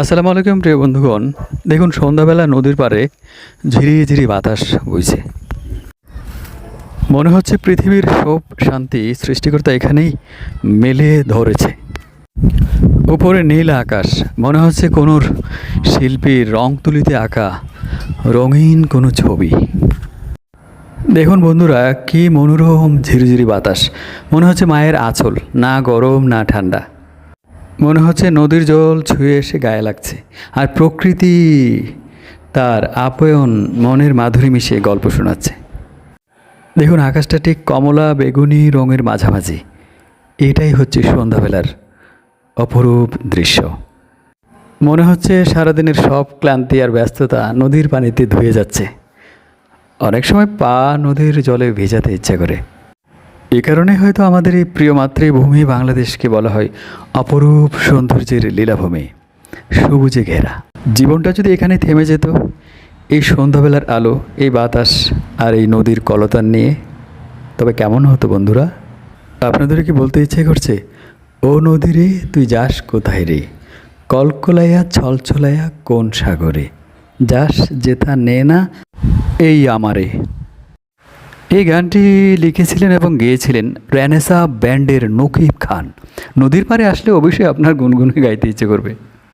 আসসালামু আলাইকুম প্রিয় বন্ধুগণ। দেখুন, সন্ধ্যাবেলা নদীর পাড়ে ঝিরি ঝিরি বাতাস বইছে। মনে হচ্ছে পৃথিবীর সব শান্তি সৃষ্টিকর্তা এখানেই মেলে ধরেছে। উপরে নীল আকাশ, মনে হচ্ছে কোনো শিল্পীর রং তুলিতে আঁকা রঙিন কোনো ছবি। দেখুন বন্ধুরা, কি মনোরম ঝিরিঝিরি বাতাস। মনে হচ্ছে মায়ের আঁচল, না গরম না ঠান্ডা। মনে হচ্ছে নদীর জল ছুঁয়ে এসে গায়ে লাগছে, আর প্রকৃতি তার আপ্যায়ন মনের মাধুরী মিশিয়ে গল্প শোনাচ্ছে। দেখুন, আকাশটা ঠিক কমলা বেগুনি রঙের মাঝামাঝি। এটাই হচ্ছে সন্ধ্যাবেলার অপরূপ দৃশ্য। মনে হচ্ছে সারাদিনের সব ক্লান্তি আর ব্যস্ততা নদীর পানিতে ধুয়ে যাচ্ছে। অনেক সময় পা নদীর জলে ভেজাতে ইচ্ছা করে। এ কারণে হয়তো আমাদের এই প্রিয় মাতৃভূমি বাংলাদেশকে বলা হয় অপরূপ সৌন্দর্যের লীলাভূমি, সবুজে ঘেরা। জীবনটা যদি এখানে থেমে যেত, এই সন্ধ্যাবেলার আলো, এই বাতাস আর এই নদীর কলতান নিয়ে, তবে কেমন হতো বন্ধুরা? আপনাদের কি বলতে ইচ্ছে করছে, ও নদী রে তুই যাস কোথায় রে, কলকলাইয়া ছলছলাইয়া কোন সাগরে, যাস যেথা নে না এই আমারে। এই গানটি লিখেছিলেন এবং গেয়েছিলেন রেনেসা ব্যান্ডের নকিব খান। নদীর পাড়ে আসলে অবশ্যই আপনার গুনগুনে গাইতে ইচ্ছে করবে।